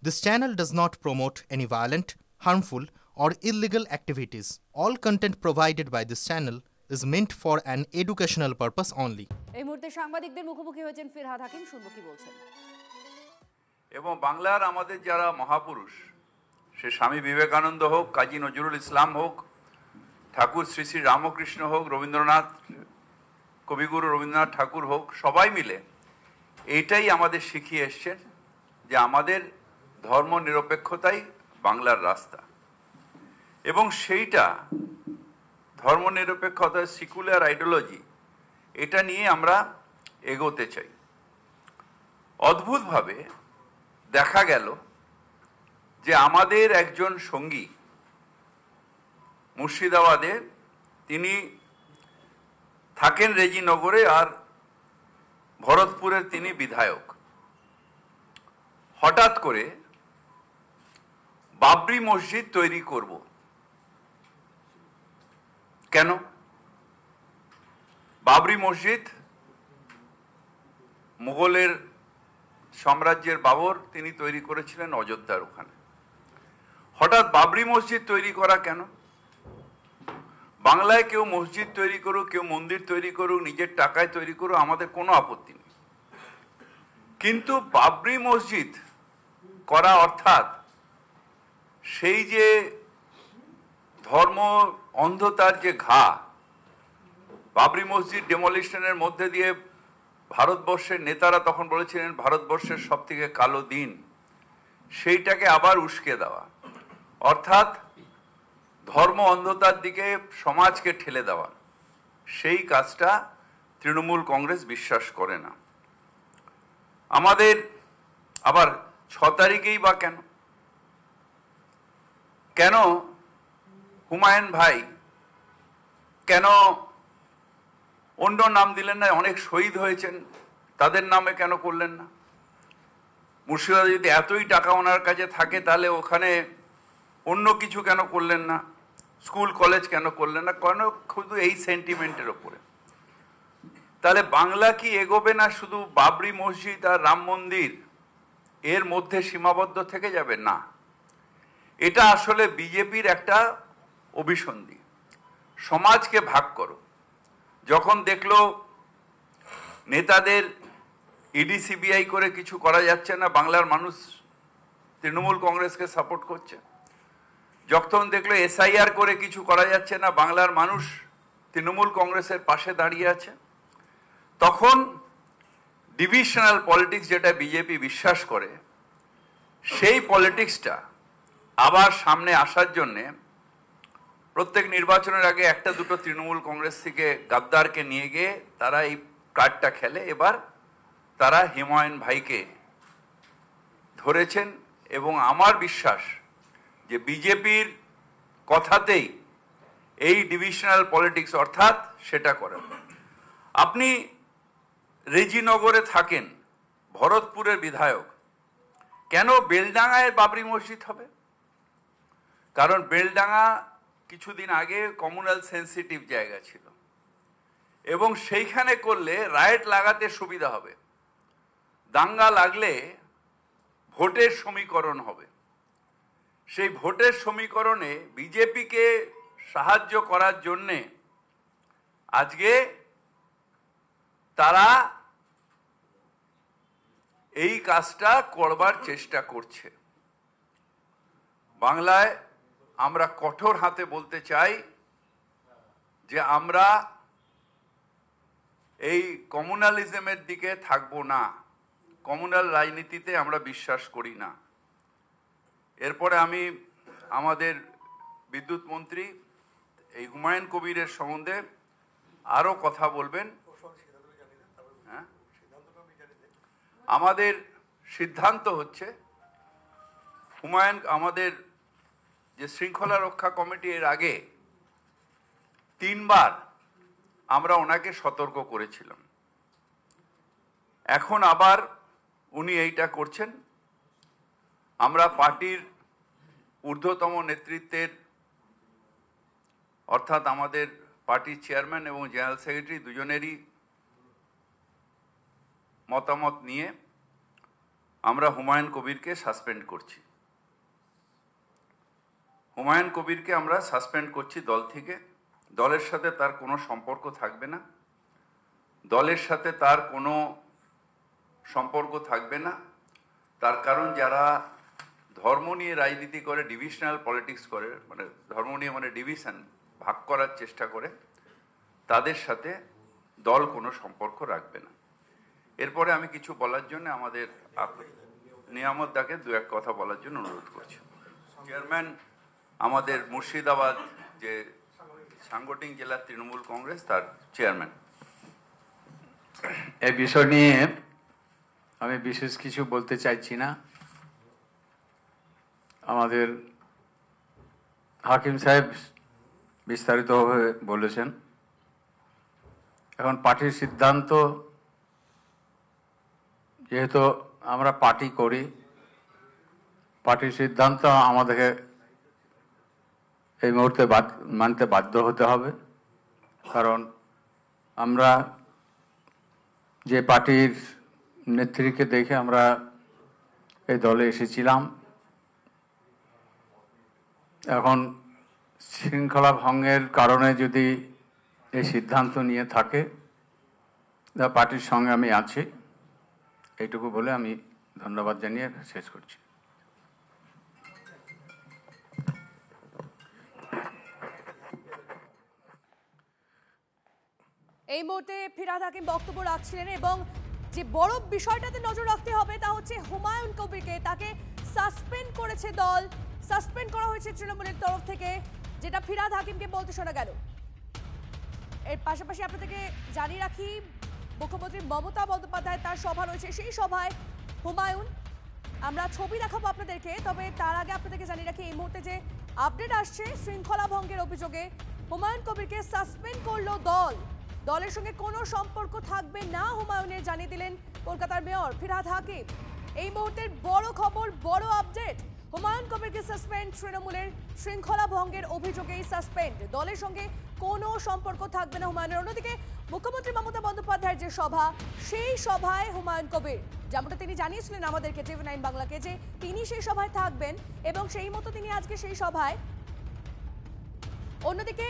This channel does not promote any violent, harmful, or illegal activities. All content provided by this channel is meant for an educational purpose only. এই মুহূর্তে সাংবাদিকদের মুখোমুখি হয়েছেন ফিরহাদ হাকিম, শুনবো কি বলছেন। এবং বাংলার আমাদের যারা মহাপুরুষ, সে স্বামী বিবেকানন্দ হোক, কাজী নজরুল ইসলাম হোক, ঠাকুর শ্রী শ্রী রামকৃষ্ণ হোক, রবীন্দ্রনাথ, কবিগুরু রবীন্দ্রনাথ ঠাকুর হোক, সবাই মিলে এইটাই আমাদের শিখিয়ে এসছেন যে আমাদের ধর্ম নিরপেক্ষতাই বাংলার রাস্তা। এবং সেইটা ধর্ম নিরপেক্ষতা, সেকুলার আইডিওলজি, এটা নিয়ে আমরা এগোতে চাই। অদ্ভুতভাবে দেখা গেল যে আমাদের একজন সঙ্গী মুর্শিদাবাদে, তিনি থাকেন রেজিনগরে, আর ভরতপুরের তিনি বিধায়ক। হঠাৎ করে বাবরি মসজিদ তৈরি করব কেন? বাবরি মসজিদ মুঘলের সাম্রাজ্যের বাবর তিনি তৈরি করেছিলেন অযোধ্যার ওখানে। হঠাৎ বাবরি মসজিদ তৈরি করা কেন? বাংলায় কেউ মসজিদ তৈরি করুক, কেউ মন্দির তৈরি করুক, নিজের টাকায় তৈরি করুক, আমাদের কোনো আপত্তি নেই। কিন্তু বাবরি মসজিদ করা অর্থাৎ সেই যে ধর্ম অন্ধতার যে ঘা, বাবরি মসজিদ ডেমোলিশনের মধ্যে দিয়ে ভারতবর্ষের নেতারা তখন বলেছিলেন ভারতবর্ষের সব থেকে কালো দিন, সেইটাকে আবার উস্কে দেওয়া, অর্থাৎ ধর্ম অন্ধতার দিকে সমাজকে ঠেলে দেওয়া। সেই কাজটা তৃণমূল কংগ্রেস বিশ্বাস করে না। আমাদের আবার 6 তারিখেই বা কেন? কেন হুমায়ুন ভাই কেন অন্য নাম দিলেন না? অনেক শহীদ হয়েছেন, তাদের নামে কেন করলেন না? মুর্শিদাবাদে যদি এতই টাকা ওনার কাছে থাকে, তাহলে ওখানে অন্য কিছু কেন করলেন না? স্কুল কলেজ কেন করলেন না? কেন শুধু এই সেন্টিমেন্টের ওপরে? তাহলে বাংলা কি এগোবে না শুধু বাবরি মসজিদ আর রাম মন্দির এর মধ্যে সীমাবদ্ধ থেকে যাবে? না, এটা আসলে বিজেপির একটা অভিসন্ধি। সমাজকে ভাগ করো। যখন দেখলো নেতাদের ইডি সিবিআই করে কিছু করা যাচ্ছে না, বাংলার মানুষ তৃণমূল কংগ্রেসকে সাপোর্ট করছে। যখন দেখলো এসআইআর করে কিছু করা যাচ্ছে না, বাংলার মানুষ তৃণমূল কংগ্রেসের পাশে দাঁড়িয়ে আছে। তখন ডিভিশনাল পলিটিক্স, যেটা বিজেপি বিশ্বাস করে, সেই পলিটিক্সটা আবার সামনে আসার জন্যে প্রত্যেক নির্বাচনের আগে একটা দুটো তৃণমূল কংগ্রেস থেকে গাদ্দারকে নিয়ে গিয়ে তারা এই কার্ডটা খেলে। এবার তারা হুমায়ুন ভাইকে ধরেছেন এবং আমার বিশ্বাস যে বিজেপির কথাতেই এই ডিভিশনাল পলিটিক্স অর্থাৎ সেটা করেন। আপনি রেজিনগরে থাকেন, ভরতপুরের বিধায়ক, কেন বেলডাঙ্গায় বাবরি মসজিদ হবে? কারণ বেলডাঙ্গা কিছুদিন আগে কমিউনাল সেন্সিটিভ জায়গা ছিল এবং সেইখানে করলে রায়েট লাগাতে সুবিধা হবে। দাঙ্গা লাগলে ভোটের সমীকরণ হবে। সেই ভোটের সমীকরণে বিজেপিকে সাহায্য করার জন্যে আজকে তারা এই কাজটা করবার চেষ্টা করছে। বাংলায় আমরা কঠোর হাতে বলতে চাই যে আমরা এই কমিউনালিজমের দিকে থাকবো না। কমিউনাল রাজনীতিতে আমরা বিশ্বাস করি না। এরপরে আমি আমাদের বিদ্যুৎ মন্ত্রী এই হুমায়ুন কবিরের সম্বন্ধে আরো কথা বলবেন। হ্যাঁ, আমাদের সিদ্ধান্ত হচ্ছে হুমায়ুন, আমাদের যে শৃঙ্খলা রক্ষা কমিটি, এর আগে 3 বার আমরা ওনাকে সতর্ক করেছিলাম। এখন আবার উনি এইটা করছেন। আমরা পার্টির ঊর্ধ্বতম নেতৃত্বের, অর্থাৎ আমাদের পার্টির চেয়ারম্যান এবং জেনারেল সেক্রেটারি দুজনেরই মতামত নিয়ে আমরা হুমায়ুন কবিরকে সাসপেন্ড করছি। হুমায়ুন কবিরকে আমরা সাসপেন্ড করছি দল থেকে। দলের সাথে তার কোনো সম্পর্ক থাকবে না। দলের সাথে তার কোনো সম্পর্ক থাকবে না। তার কারণ যারা ধর্ম নিয়ে রাজনীতি করে, ডিভিশনাল পলিটিক্স করে, মানে ধর্ম নিয়ে মানে ডিভিশন, ভাগ করার চেষ্টা করে, তাদের সাথে দল কোনো সম্পর্ক রাখবে না। এরপরে আমি কিছু বলার জন্য আমাদের নিয়ামত দাকে দু এক কথা বলার জন্য অনুরোধ করছি। চেয়ারম্যান আমাদের মুর্শিদাবাদ যে সাংগঠনিক জেলা তৃণমূল কংগ্রেস, তার চেয়ারম্যান। এই বিষয় নিয়ে আমি বিশেষ কিছু বলতে চাইছি না। আমাদের হাকিম সাহেব বিস্তারিতভাবে বলেছেন। এখন পার্টির সিদ্ধান্ত, যেহেতু আমরা পার্টি করি, পার্টির সিদ্ধান্ত আমাদেরকে এই মুহূর্তে মানতে বাধ্য হতে হবে। কারণ আমরা যে পার্টির নেত্রীকে দেখে আমরা এই দলে এসেছিলাম, এখন শৃঙ্খলা ভঙ্গের কারণে যদি এই সিদ্ধান্ত নিয়ে থাকে, পার্টির সঙ্গে আমি আছি, এইটুকু বলে আমি ধন্যবাদ জানিয়ে শেষ করছি। এই মুহূর্তে ফিরহাদ হাকিম বক্তব্য রাখছিলেন এবং যে বড় বিষয়টাতে নজর রাখতে হবে তা হচ্ছে হুমায়ুন কবিরকে, তাকে সাসপেন্ড করেছে দল, সাসপেন্ড করা হয়েছে তৃণমূলের তরফ থেকে, যেটা ফিরহাদ হাকিমকে বলতে শোনা গেল। এর পাশাপাশি আপনাদেরকে জানিয়ে রাখি, মুখ্যমন্ত্রী মমতা বন্দ্যোপাধ্যায় তার সভা রয়েছে, সেই সভায় হুমায়ুন, আমরা ছবি দেখাবো আপনাদেরকে। তবে তার আগে আপনাদেরকে জানিয়ে রাখি, এই মুহূর্তে যে আপডেট আসছে শৃঙ্খলা ভঙ্গের অভিযোগে হুমায়ুন কবিরকে সাসপেন্ড করলো দল। দলের সঙ্গে কোনো সম্পর্ক থাকবে না হুমায়ুনের, জানিয়ে দিলেন কলকাতার মেয়র ফিরহাদ হাকিম। এই মুহূর্তের বড় খবর, বড় আপডেট, হুমায়ুন কবিরকে সাসপেন্ড, তৃণমূলের শৃঙ্খলা ভঙ্গের অভিযোগেই সাসপেন্ড, দলের সঙ্গে কোনো সম্পর্ক থাকবে না হুমায়ুনের। অন্যদিকে মুখ্যমন্ত্রী মমতা বন্দ্যোপাধ্যায়ের যে সভা, সেই সভায় হুমায়ুন কবির, যেমনটা তিনি জানিয়েছিলেন আমাদেরকে TV9 বাংলাকে, যে তিনি সেই সভায় থাকবেন এবং সেই মতো তিনি আজকে সেই সভায়। অন্যদিকে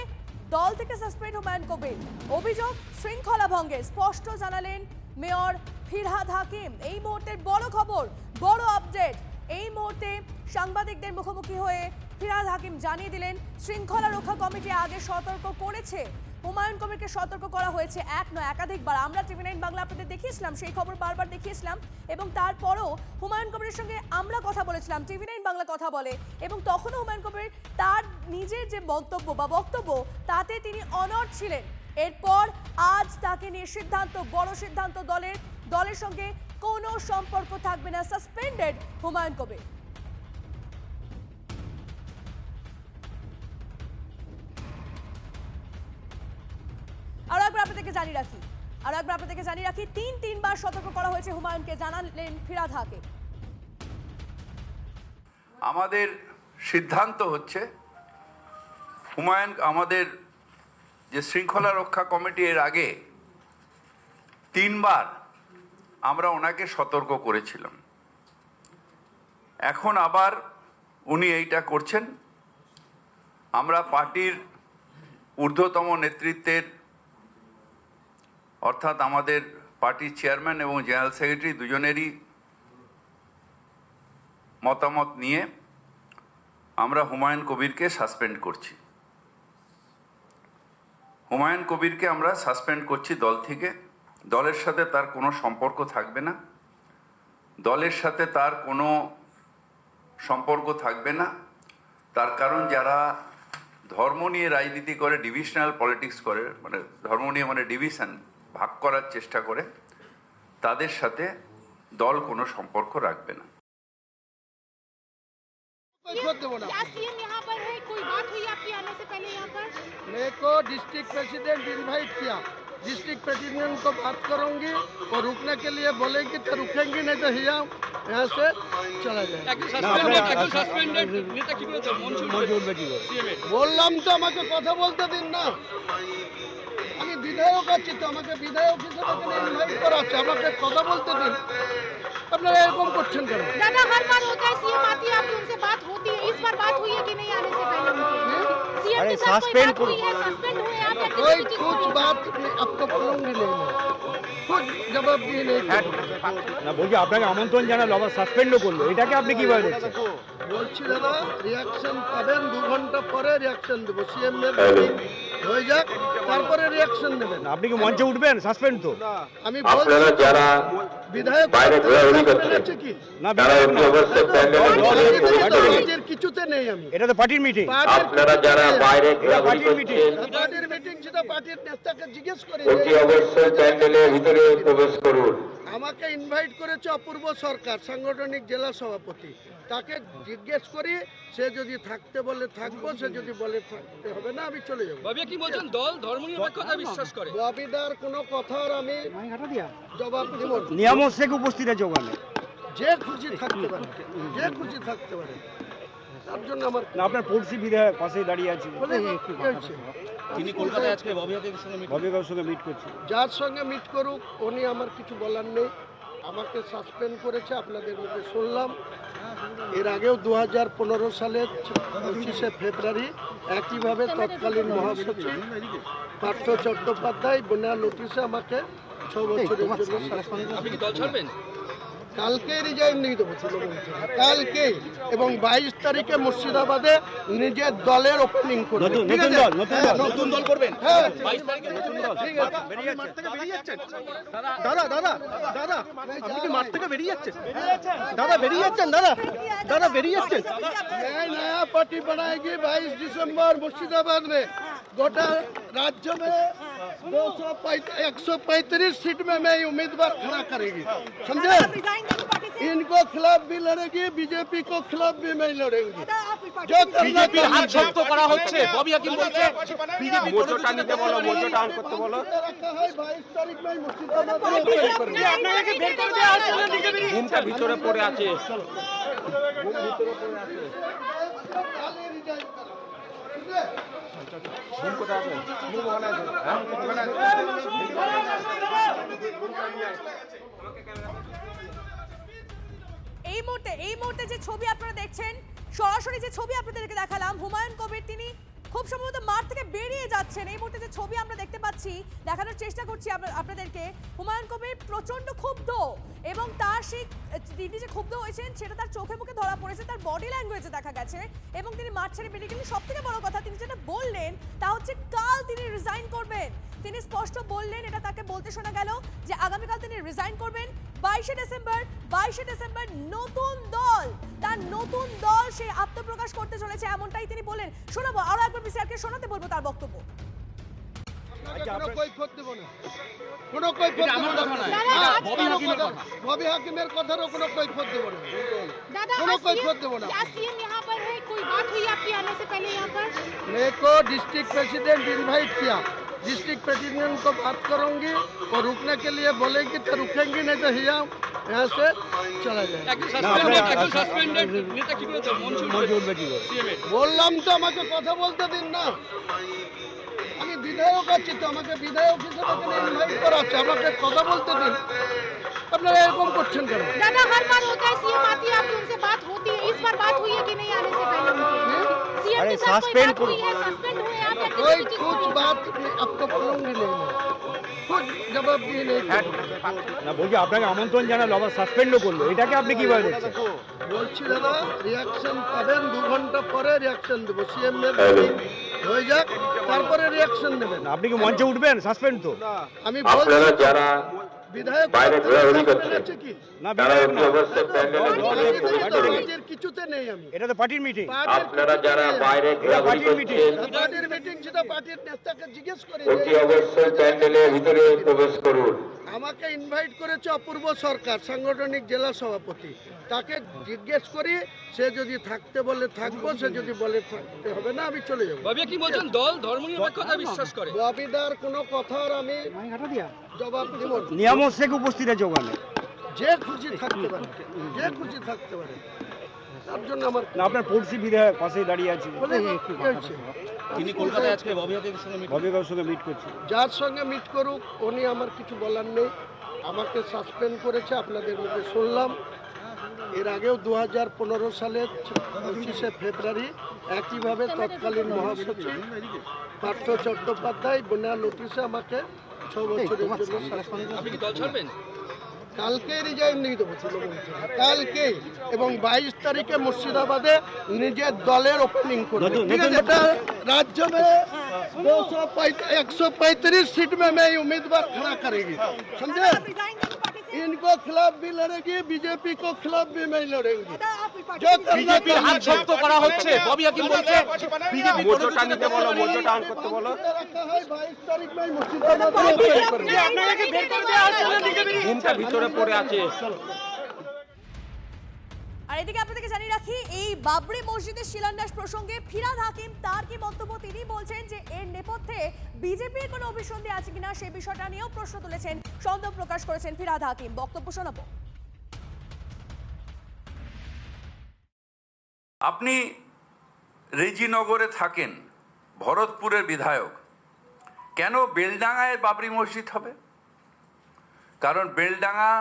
দল থেকে সাসপেন্ড হুমায়ুন কবির, অভিযোগ শৃঙ্খলা ভঙ্গের, স্পষ্ট জানালেন মেয়র ফিরহাদ হাকিম। এই মুহূর্তের বড় খবর, বড় আপডেট, এই মুহূর্তে সাংবাদিকদের মুখোমুখি হয়ে ফিরহাদ হাকিম জানিয়ে দিলেন শৃঙ্খলা রক্ষা কমিটি আগে সতর্ক করেছে, হুমায়ুন কবিরকে সতর্ক করা হয়েছে, এক নয় একাধিকবার। আমরা TV9 বাংলা আপনাদের দেখিয়েছিলাম, সেই খবর বারবার দেখিয়েছিলাম এবং তারপরও হুমায়ুন কবিরের সঙ্গে আমরা কথা বলেছিলাম, TV9 বাংলা কথা বলে, এবং তখনও হুমায়ুন কবির তার নিজের যে মন্তব্য বা বক্তব্য, তাতে তিনি অনড় ছিলেন। এরপর আজ তাকে নিয়ে সিদ্ধান্ত, বড় সিদ্ধান্ত, দলের সঙ্গে কোনো সম্পর্ক থাকবে না, সাসপেন্ডেড হুমায়ুন কবির। আরো একবার আপনাদেরকে জানিয়ে রাখি, তিনবার সতর্ক করা হয়েছে হুমায়ুনকে, জানালেন ফিরহাদ হাকিম। আমাদের সিদ্ধান্ত হচ্ছে হুমায়ুন, আমাদের যে শৃঙ্খলা রক্ষা কমিটি, এর আগে 3বার আমরা ওনাকে সতর্ক করেছিলাম। এখন আবার উনি এইটা করছেন। আমরা পার্টির ঊর্ধ্বতম নেতৃত্বের, অর্থাৎ আমাদের পার্টির চেয়ারম্যান এবং জেনারেল সেক্রেটারি দুজনেরই মতামত নিয়ে আমরা হুমায়ুন কবিরকে সাসপেন্ড করছি। হুমায়ুন কবিরকে আমরা সাসপেন্ড করছি দল থেকে। দলের সাথে তার কোনো সম্পর্ক থাকবে না। দলের সাথে তার কোনো সম্পর্ক থাকবে না। তার কারণ যারা ধর্ম নিয়ে রাজনীতি করে, ডিভিশনাল পলিটিক্স করে, মানে ধর্ম নিয়ে মানে ডিভিশন, ভাগ করার চেষ্টা করে, তাদের সাথে দল কোনো সম্পর্ক রাখবে না। यहाँ पर है, कोई बात हुई आपके आने से पहले यहाँ पर? मेरे को डिस्ट्रिक्ट प्रेसिडेंट इनवाइट किया, डिस्ट्रिक्ट प्रेसिडेंट को बात करूंगी, और रुकने के लिए बोलेगी तो रुकेंगी, नहीं तो यहाँ से चला जाए। বললাম তো আমাকে কথা বলতে দিন না, আমি বিধায়ক আছি তো, আমাকে বিধায়ক হিসেবে ইনভাইট করা আছে, আমাকে কথা বলতে দিন। আপনারা এরকম করছেন কেন? दादा हर बार होता है सीएम आती है आपकी उनसे बात होती है, इस बार बात हुई है कि नहीं आने से पहले उनकी? सीएम के साथ कोई बात हुई है, सस्पेंड हुए आप या कोई किसी चीज कुछ बात आपको बोलूंगी नहीं मैं, कुछ जवाब दिए नहीं না বলছি আপনাকে আমন্ত্রণ জানালো আবার সাসপেন্ডও করলো, এটাকে আপনি কিভাবে দেখছেন? বলছি দাদা রিয়াকশন পাবেন 2 ঘন্টা পরে রিয়াকশন দেবো, সিএম এর হয়ে যাক তারপরে রিয়াকশন দেবেন। আপনি কি মঞ্চে উঠবেন? সাসপেন্ড তো আমি বলছি যারা বিধায়ক বাইরে ঘোরাঘুরি করছে কি না, বিধায়কের কিছুতে নেই আমি, এটা তো পার্টির মিটিং। আপনারা যারা বাইরে ঘোরাঘুরি করছেন পার্টির মিটিং, সেটা পার্টির নেতাকে জিজ্ঞেস করে অতি অবশ্যই প্যান্ডেলের ভিতরে প্রবেশ করুন। আমাকে ইনভাইট করেছে অপূর্ব সরকার, সাংগঠনিক জেলা সভাপতি, তাকে জিজ্ঞেস করি, সে যদি থাকতে বলে থাকবো, সে যদি বলে থাকতে হবে না আমি চলে যাবো। কি বলছেন দল ধর্মনিরপেক্ষতা বিশ্বাস করে? ববিদার কোনো কথার আমি জবাব দেব না। নিয়ামত শেখ উপস্থিত আছে ওখানে, যে খুশি থাকতে পারে, যে খুশি থাকতে পারে, তার জন্য আমার না আপনার পড়শি বিধায়ক পাশেই দাঁড়িয়ে আছে, তিনি কলকাতায় আজকে ববি হাকিমের সঙ্গে মিট করছে। যার সঙ্গে মিট করুক, উনি আমার কিছু বলার নেই। আমাকে সাসপেন্ড করেছে, আপনাদের মুখে শুনলাম। এর আগেও 2015 সালের 25শে ফেব্রুয়ারি একইভাবে তৎকালীন মহাসচিব পার্থ চট্টোপাধ্যায় বিনা নোটিশে আমাকে 6 বছরের জন্য সাসপেন্ড। আপনি কি দল ছাড়বেন? কালকে রিজাইন নিয়ে দেবো কালকে, এবং 22 তারিখে মুর্শিদাবাদে নিজের দলের ওপেনিং করবো। নতুন দল করবেন? হ্যাঁ, 22 তারিখে নতুন দল। ঠিক আছে। দাদা আপনি কি মাঠ থেকে বেরিয়ে যাচ্ছেন? দাদা বেরিয়ে যাচ্ছেন? দাদা বেরিয়ে যাচ্ছেন? मैं नया पार्टी बनाएगी 22 दिसंबर मुर्शिदाबाद में। गोटा राज्य में 135 सीट में मैं उम्मीदवार खड़ा करेगी, समझे? इनको खिलाफ भी लड़ेगी, बीजेपी को खिलाफ भी मैं लड़ेंगी। जो বিজেপির হাত শক্ত করা হচ্ছে, ববি হাকিম বলছে বিজেপি মোচটা নিতে বলো, মোচটা অন করতে বলো। रखा है 22 तारीख में मुर्शिदाबाद में open करेंगे। আপনাকে বের করে দেওয়া হচ্ছে না, দিকে বেরিয়ে ঘুমটা ভিতরে পড়ে আছে। खाली रिजाइन करो, ठीक है? এই মুহূর্তে যে ছবি আপনারা দেখছেন, সরাসরি যে ছবি আপনাদেরকে দেখালাম, হুমায়ুন কবির তিনি খুব সম্ভবত মাঠ থেকে বেরিয়ে যাচ্ছেন। এই মুহূর্তে যে ছবি আমরা দেখতে পাচ্ছি, দেখানোর চেষ্টা করছি আপনাদেরকে, হুমায়ুন কবির প্রচন্ড ক্ষুব্ধ, এবং তার সেই তিনি যে ক্ষুব্ধ হয়েছেন সেটা তার চোখে মুখে ধরা পড়েছে, তার বডি ল্যাঙ্গুয়েজে দেখা গেছে, এবং তিনি মাঠ ছেড়ে বেরিয়ে গেলেন। সব থেকে বড় কথা, তিনি যেটা বললেন তা হচ্ছে কাল তিনি রিজাইন করবেন। তিনি স্পষ্ট বললেন, এটা তাকে বলতে শোনা গেল যে আগামীকাল তিনি রিজাইন করবেন। 22শে ডিসেম্বর নতুন দল, তার নতুন দল সে আত্মপ্রকাশ করতে চলেছে, এমনটাই তিনি বললেন। শোনাবো, আরো একবার বিসিআরকে শোনাতে বলবো তার বক্তব্য। बॉबी हाकिमेर কথারও কোনো কৈফিয়ত দেব না। दादा কোনো কৈফিয়ত দেব না। क्या सीएम यहाँ पर है, कोई बात हुई आपके आने से पहले यहाँ पर? मेरे को डिस्ट्रिक्ट प्रेसिडेंट इनवाइट किया, डिस्ट्रिक्ट प्रेसिडेंट को बात करूंगी, और रुकने के लिए बोलेगी तो रुकेंगी, नहीं तो यहाँ से चला जाए। সাসপেন্ডেড নেতা কি করে মঞ্চে উঠবে কি করে? সিএম বললাম তো আমাকে কথা বলতে দিন না, আমি বিধায়ক আছি তো, আমাকে বিধায়ক হিসেবে ইনভাইট করা আছে, আমাকে কথা বলতে দিন। আপনারা এরকম করছেন কেন? दादा हर बार होता है सीएम आती है आपकी उनसे बात होती है, इस बार बात हुई है कि नहीं आने से पहले उनकी? सीएम के साथ कोई बात हुई है, सस्पेंड हुए आप या कोई किसी चीज कुछ बात आपको बोलूंगी नहीं मैं, कुछ जवाब दिए नहीं। না বলছি আপনাকে আমন্ত্রণ জানালো আবার সাসপেন্ডও করলো, এটাকে আপনি কিভাবে দেখছেন? বলছি দাদা রিয়াকশন পাবেন 2 ঘন্টা পরে রিয়াকশন দেবো, সিএম এর হয়ে যাক তারপরে রিয়াকশন দেবেন। আপনি কি মঞ্চে উঠবেন? সাসপেন্ড তো আমি আপনারা বলছি যারা বিধায়ক বাইরে ঘোরাঘুরি করছেন আছে কি? না, তারা বিধায়ক অতি না, অবশ্যই প্যান্ডেলের ভিতরে প্রবেশ করুন। পার্টির কিছুতে নেই আমি। এটা তো পার্টির মিটিং। আপনারা যারা বাইরে ঘোরাঘুরি করছেন পার্টির মিটিং, সেটা পার্টির নেতাকে জিজ্ঞেস করে অতি অবশ্যই প্যান্ডেলের ভিতরে প্রবেশ করুন। আমাকে ইনভাইট করেছে অপূর্ব সরকার, সাংগঠনিক জেলা সভাপতি, তাকে জিজ্ঞেস করি, সে যদি থাকতে বলে থাকবো, সে যদি বলে থাকতে হবে না আমি চলে যাবো। ববি কি বলছেন দল ধর্মনিরপেক্ষতা বিশ্বাস করে? ববিদার কোনো কথার আমি জবাব দেব না। নিয়ামত শেখ উপস্থিত আছে ওখানে, যে খুশি থাকতে পারে, যে খুশি থাকতে পারে, তার জন্য আমার না আপনার পড়শি বিধায়ক পাশেই দাঁড়িয়ে আছে, তিনি কলকাতায় আজকে ববি হাকিমের সঙ্গে সঙ্গে মিট করছে। যার সঙ্গে মিট করুক, উনি আমার কিছু বলার নেই। আমাকে সাসপেন্ড করেছে আপনাদের মুখে শুনলাম। এর আগেও 2015 সালের 25শে ফেব্রুয়ারি একইভাবে তৎকালীন মহাসচিব পার্থ চট্টোপাধ্যায় বিনা নোটিশে আমাকে 6 বছরের জন্য সাসপেন্ড করেছেন। কালকে রিজাইন নিয়ে দেবো কালকে, এবং 22 তারিখে মুর্শিদাবাদে নিজের দলের ওপেনিং করবে। राज्य में 135 सीट में मैं उम्मीदवार खड़ा करेगी, समझे? इनको खिलाफ भी लड़ेगी, बीजेपी को खिलाफ भी मैं लड़ेंगी। जो बीजेपी हाथ शक्त करा होच्छे बॉबी हकीम बोलते बीजेपी मोर्चा নিতে বলো, মোর্চাটা অন করতে বলো। 22 তারিখ में मुर्शिदाबाद में করেंगे। আপনাকে বের করে দেওয়া হচ্ছে, ঘুমটা ভিতরে পড়ে আছে। আর এদিকে আপনাদেরকে জানিয়ে রাখি, এই বাবরি মসজিদের শিলান্যাস প্রসঙ্গে ফিরহাদ হাকিম তার কি বক্তব্য তিনি বলছেন যে এর নেপথ্যে বিজেপির কোনো অভিসন্ধি আছে কিনা সেই বিষয়টা নিয়েও প্রশ্ন তুলেছেন, সন্দেহ প্রকাশ করেছেন ফিরহাদ হাকিম। বক্তব্য শোনাবো। আপনি রেজিনগরে থাকেন, ভরতপুরের বিধায়ক, কেন বেলডাঙ্গায় বাবরি মসজিদ হবে? কারণ বেলডাঙ্গা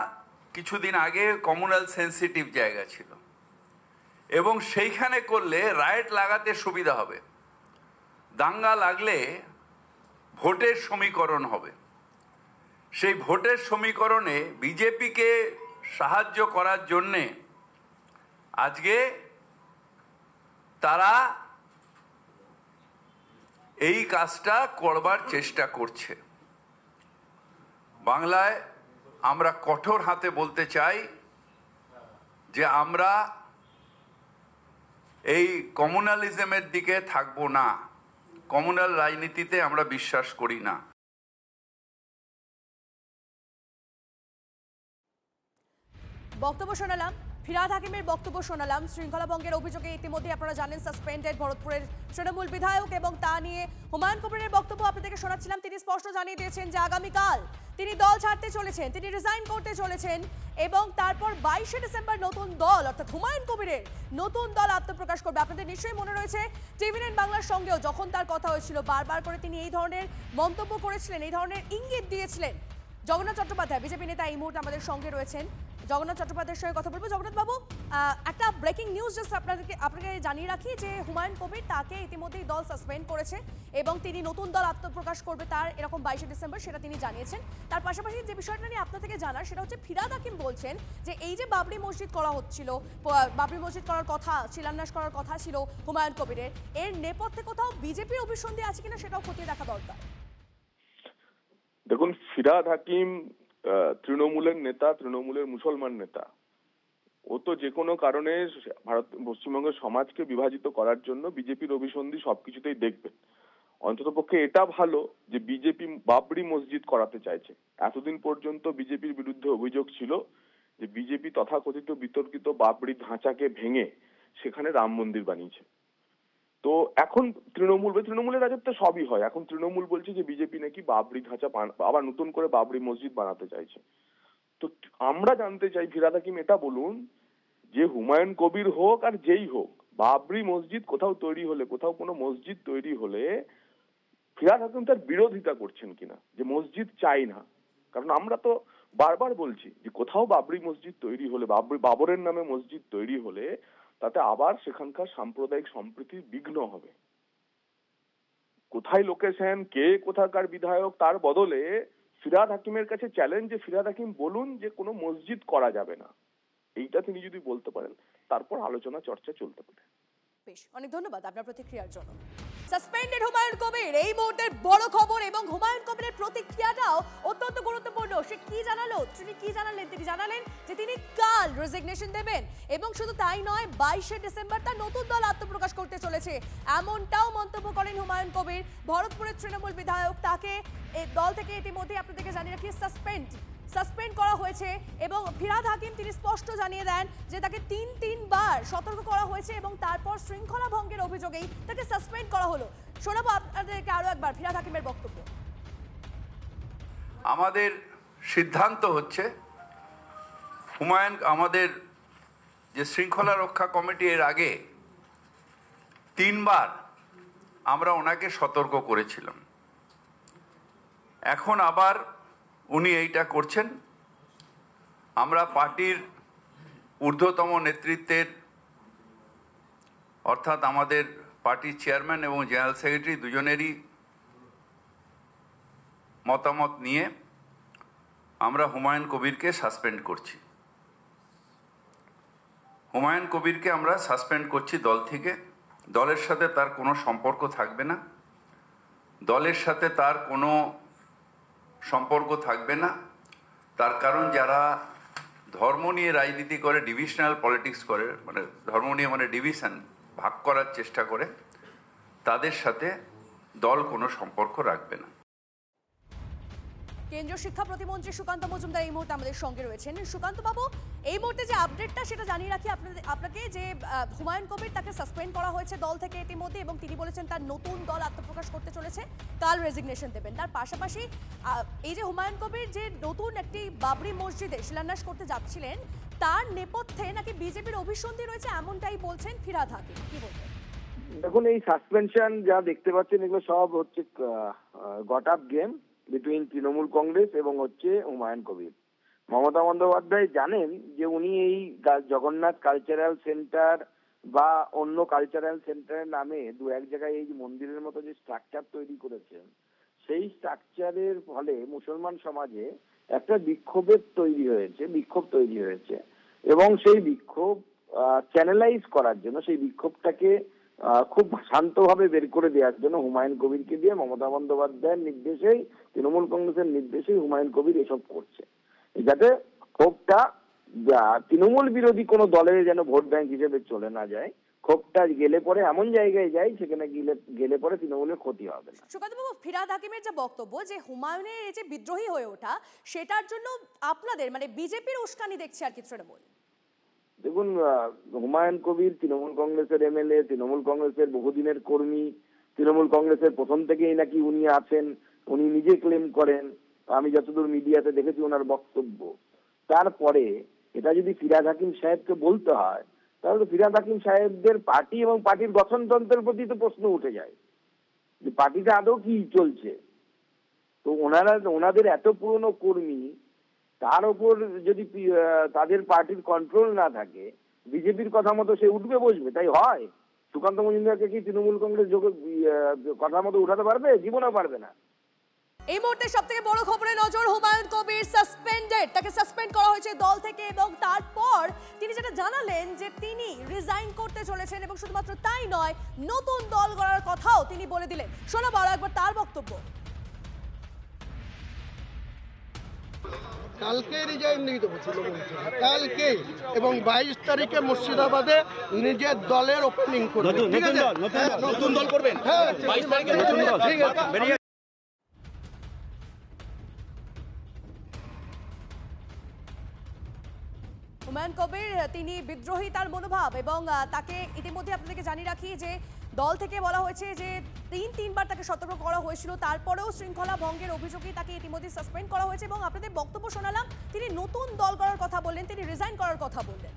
কিছুদিন আগে কমিউনাল সেন্সিটিভ জায়গা ছিল এবং সেইখানে করলে রাইট লাগাতে সুবিধা হবে, দাঙ্গা লাগলে ভোটের সমীকরণ হবে। সেই ভোটের সমীকরণে বিজেপিকে সাহায্য করার জন্যে আজকে তারা এই কাজটা করবার চেষ্টা করছে। বাংলায় আমরা কঠোর হাতে বলতে চাই যে আমরা এই কমিউনালিজমের দিকে থাকবো না, কমিউনাল রাজনীতিতে আমরা বিশ্বাস করি না। বক্তব্য শোনালাম, ফিরহাদ হাকিমের বক্তব্য শোনালাম। শৃঙ্খলা ভঙ্গের অভিযোগে ইতিমধ্যে আপনারা জানেন সাসপেন্ডেড ভরতপুরের তৃণমূল বিধায়ক, এবং তা নিয়ে হুমায়ুন কবিরের বক্তব্য আপনাদেরকে শোনাচ্ছিলাম। তিনি স্পষ্ট জানিয়ে দিয়েছেন যে আগামীকাল তিনি দল ছাড়তে চলেছেন, তিনি রিজাইন করতে চলেছেন, এবং তারপর 22শে ডিসেম্বর নতুন দল অর্থাৎ হুমায়ুন কবিরের নতুন দল আত্মপ্রকাশ করবে। আপনাদের নিশ্চয়ই মনে রয়েছে টিভি9 বাংলার সঙ্গেও যখন তার কথা হয়েছিল বারবার করে তিনি এই ধরনের মন্তব্য করেছিলেন, এই ধরনের ইঙ্গিত দিয়েছিলেন। জগন্নাথ চট্টোপাধ্যায় বিজেপি নেতা এই মুহূর্তে আমাদের সঙ্গে রয়েছেন, জগন্নাথ চট্টোপাধ্যায়ের সঙ্গে কথা বলবো। জগন্নাথ বাবু, একটা ব্রেকিং নিউজ জাস্ট আপনাকে জানিয়ে রাখি যে হুমায়ুন কবির তাকে ইতিমধ্যেই দল সাসপেন্ড করেছে এবং তিনি নতুন দল আত্মপ্রকাশ করবে তার এরকম 22শে ডিসেম্বর, সেটা তিনি জানিয়েছেন। তার পাশাপাশি যে বিষয়টা নিয়ে আপনার থেকে জানার সেটা হচ্ছে ফিরহাদ হাকিম বলছেন যে এই যে বাবরি মসজিদ করা হচ্ছিল, বাবরি মসজিদ করার কথা, শিলান্যাস করার কথা ছিল হুমায়ুন কবিরের, এর নেপথ্যে কোথাও বিজেপির অভিসন্ধি আছে কিনা সেটাও খতিয়ে দেখা দরকার। দেখুন, ফিরহাদ হাকিম তৃণমূলের নেতা, তৃণমূলের মুসলমান নেতা। ও তো যে কোনো কারণে পশ্চিমবঙ্গের সমাজকে বিভাজিত করার জন্য বিজেপির অভিসন্ধি সবকিছুতেই দেখবেন। অন্ততপক্ষে এটা ভালো যে বিজেপি বাবরি মসজিদ করাতে চাইছে। এতদিন পর্যন্ত বিজেপির বিরুদ্ধে অভিযোগ ছিল যে বিজেপি তথাকথিত বিতর্কিত বাবরি ধাঁচাকে ভেঙে সেখানে রাম মন্দির বানিয়েছে। তো এখন তৃণমূলের রাজত্বে সবই হয়। এখন তৃণমূল বলছে যে বিজেপি নাকি বাবরি ধাঁচা আবার নতুন করে বাবরি মসজিদ বানাতে চাইছে। তো আমরা জানতে চাই ফিরহাদ হাকিম এটা বলুন যে হুমায়ুন কবির হোক আর যেই হোক, বাবরি মসজিদ কোথাও তৈরি হলে, কোথাও কোনো মসজিদ তৈরি হলে ফিরহাদ হাকিম তার বিরোধিতা করছেন কিনা, যে মসজিদ চাই না। কারণ আমরা তো বারবার বলছি যে কোথাও বাবরি মসজিদ তৈরি হলে, বাবরের নামে মসজিদ তৈরি হলে তাতে আবার সেখানকার সাম্প্রদায়িক সম্প্রীতির বিঘ্ন হবে। কোথায় লোকেশন, কে কোথাকার বিধায়ক, তার বদলে ফিরহাদ হাকিমের কাছে চ্যালেঞ্জ যে ফিরহাদ হাকিম বলুন যে কোনো মসজিদ করা যাবে না। এইটা তিনি যদি বলতে পারেন তারপর আলোচনা চর্চা চলতে পারে। বেশ, অনেক ধন্যবাদ আপনার প্রতিক্রিয়ার জন্য। সাসপেন্ডেড হুমায়ুন কবির এই মুহূর্তের বড় খবর, এবং হুমায়ুন কবিরের প্রতিক্রিয়াটাও অত্যন্ত গুরুত্বপূর্ণ। সে কি জানালো, তিনি কি জানালেন? তিনি জানালেন যে তিনি কাল রেজিগনেশন দেবেন, এবং শুধু তাই নয় 22শে ডিসেম্বর তার নতুন দল আত্মপ্রকাশ করতে চলেছে, এমনটাও মন্তব্য করেন হুমায়ুন কবির। ভরতপুরের তৃণমূল বিধায়ক, তাকে এই দল থেকে ইতিমধ্যে আপনাদেরকে জানিয়ে রাখি সাসপেন্ড করা হয়েছে, এবং ফিরহাদ হাকিম তিনি স্পষ্ট জানিয়ে দেন যে তাকে তিনবার সতর্ক করা হয়েছে এবং তারপর শৃঙ্খলা ভঙ্গের অভিযোগেই তাকে সাসপেন্ড করা হলো। শোনাবো আপনাদেরকে আরো একবার ফিরহাদ হাকিমের বক্তব্য। আমাদের সিদ্ধান্ত হচ্ছে হুমায়ুন, আমাদের যে শৃঙ্খলা রক্ষা কমিটি এর আগে 3বার আমরা ওনাকে সতর্ক করেছিলাম, এখন আবার উনি এইটা করছেন আমরা পার্টির ঊর্ধ্বতম নেতৃত্বের অর্থাৎ আমাদের পার্টির চেয়ারম্যান এবং জেনারেল সেক্রেটারি দুজনেরই মতামত নিয়ে আমরা হুমায়ুন কবিরকে সাসপেন্ড করছি। হুমায়ুন কবিরকে আমরা সাসপেন্ড করছি দল থেকে। দলের সাথে তার কোনো সম্পর্ক থাকবে না, দলের সাথে তার কোনো সম্পর্ক থাকবে না। তার কারণ যারা ধর্ম নিয়ে রাজনীতি করে, ডিভিশনাল পলিটিক্স করে, মানে ধর্ম নিয়ে মানে ডিভিশন ভাগ করার চেষ্টা করে, তাদের সাথে দল কোনো সম্পর্ক রাখবে না। কেন্দ্রীয় শিক্ষা প্রতিমন্ত্রী সুকান্ত মজুমদার এই মুহূর্তে আমাদের সঙ্গে রয়েছেন। সুকান্ত বাবু, এই মুহূর্তে যে আপডেটটা সেটা জানিয়ে রাখি আপনাকে যে হুমায়ুন কবির তাকে সাসপেন্ড করা হয়েছে দল থেকে ইতিমধ্যে, এবং তিনি বলেছেন তার নতুন দল আত্মপ্রকাশ করতে চলেছে, কাল রেজিগনেশন দেবেন। তার পাশাপাশি এই যে হুমায়ুন কবির যে নতুন একটি বাবরি মসজিদে শিলান্যাস করতে যাচ্ছিলেন, তার নেপথ্যে নাকি বিজেপির অভিসন্ধি রয়েছে, এমনটাই বলছেন ফিরহাদ হাকিম। কি বলবেন? দেখুন, এই সাসপেনশন যা দেখতে পাচ্ছেন এগুলো সব হচ্ছে got up game between Trinamool Congress এবং হচ্ছে হুমায়ুন কবির। মমতা বন্দ্যোপাধ্যায় জানেন যে উনি এই জগন্নাথ কালচারাল সেন্টার বা অন্য কালচারাল সেন্টারের নামে দু এক জায়গায় এই মন্দিরের মতো যে স্ট্রাকচার তৈরি করেছেন, সেই স্ট্রাকচারের ফলে মুসলমান সমাজে একটা বিক্ষোভ তৈরি হয়েছে এবং সেই বিক্ষোভ চ্যানেলাইজ করার জন্য, সেই বিক্ষোভটাকে খুব শান্তভাবে বের করে দেওয়ার জন্য হুমায়ুন কবিরকে দিয়ে মমতা বন্দ্যোপাধ্যায়ের নির্দেশেই, তৃণমূল কংগ্রেসের নির্দেশেই হুমায়ুন কবির এসব করছে, যাতে ক্ষোভটা তৃণমূল বিরোধী কোনো দলের যেন ভোট ব্যাংক হিসেবে চলে না যায়, ক্ষোভটা গেলে পরে এমন জায়গায় যায় সেখানে গেলে পরে তৃণমূলের ক্ষতি হবে না। সুকান্তবাবু, ফিরহাদ হাকিমের যে বক্তব্য যে হুমায়ুনের এই যে বিদ্রোহী হয়ে ওঠা, সেটার জন্য আপনাদের মানে বিজেপির উস্কানি দেখছে আর কিছু বল। দেখুন, হুমায়ুন কবির তৃণমূল কংগ্রেসের এমএলএ, তৃণমূল কংগ্রেসের বহুদিনের কর্মী, তৃণমূল কংগ্রেসের প্রথম থেকেই নাকি উনি আছেন, উনি নিজে ক্লেম করেন, আমি যতদূর মিডিয়াতে দেখেছি ওনার বক্তব্য। তারপরে এটা যদি ফিরহাদ হাকিম সাহেবকে বলতে হয়, তাহলে ফিরহাদ হাকিম সাহেবদের পার্টি এবং পার্টির গঠনতন্ত্রের প্রতি তো প্রশ্ন উঠে যায় যে পার্টিটা আদৌ কি চলছে। তো ওনাদের এত পুরনো কর্মী, তার উপর যদি তাদের পার্টির কন্ট্রোল না থাকে, বিজেপির কথা মতো সে উঠবে বসবে, তাই হয়? সুকান্ত মজুমদারকে কি তৃণমূল কংগ্রেস কথা মতো উঠাতে পারবে? জীবনেও পারবে না। এই মুহূর্তে সবথেকে বড় খবরে নজর, হুমায়ুন কবির সাসপেন্ডেড, তাকে সাসপেন্ড করা হয়েছে দল থেকে, এবং তারপর তিনি যেটা জানালেন যে তিনি রিজাইন করতে চলেছেন, এবং শুধুমাত্র তাই নয়, নতুন দল গড়ার কথাও তিনি বলে দিলেন। শোনা বড় একবার তার বক্তব্য। কালকে রিজাইন দিয়ে দেবো কালকে, এবং 22 তারিখে মুর্শিদাবাদে নিজের দলের ওপেনিং করবেন। নতুন দল করবেন? হ্যাঁ, 22 তারিখে নতুন দল। ঠিক আছে। হুমায়ুন কবির তিনি বিদ্রোহী তার মনোভাব, এবং তাকে ইতিমধ্যে আপনাদেরকে জানিয়ে রাখি যে দল থেকে বলা হয়েছে যে তিনবার তাকে সতর্ক করা হয়েছিল, তারপরেও শৃঙ্খলা ভঙ্গের অভিযোগে তাকে ইতিমধ্যে সাসপেন্ড করা হয়েছে। এবং আপনাদের বক্তব্য শোনালাম, তিনি নতুন দল করার কথা বললেন, তিনি রিজাইন করার কথা বললেন।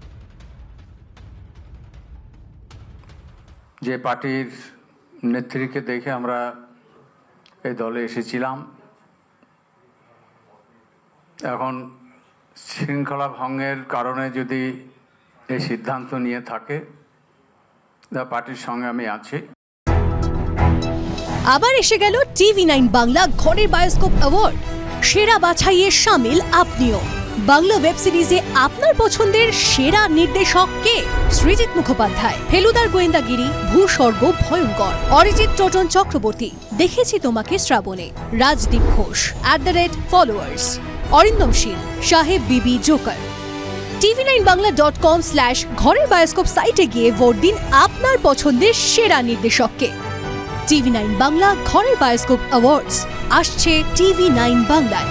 যে পার্টির নেত্রীকে দেখে আমরা এই দলে এসেছিলাম, এখন শৃঙ্খলা ভঙ্গের কারণে যদি এই সিদ্ধান্ত নিয়ে থাকে, পার্টির সঙ্গে আমি আছি। আবার এসে গেল TV9 বাংলা ঘরের বায়োস্কোপ অ্যাওয়ার্ড। সেরা বাছাইয়ে শামিল আপনিও। বাংলা ওয়েব সিরিজে আপনার পছন্দের সেরা নির্দেশক কে? সৃজিত মুখোপাধ্যায়, ফেলুদার গোয়েন্দাগিরি, ভূস্বর্গ ভয়ঙ্কর, অরিজিৎ টোটন চক্রবর্তী, দেখেছি তোমাকে শ্রাবণে, রাজদীপ ঘোষ, @followers, অরিন্দম শীল, সাহেব বিবি জোকার। tv9bangla.com/ঘরের বায়োস্কোপ সাইটে গিয়ে ভোট দিন আপনার পছন্দের সেরা নির্দেশককে। TV9 বাংলা ঘরের বায়োস্কোপ অ্যাওয়ার্ডস আসছে TV9 বাংলায়।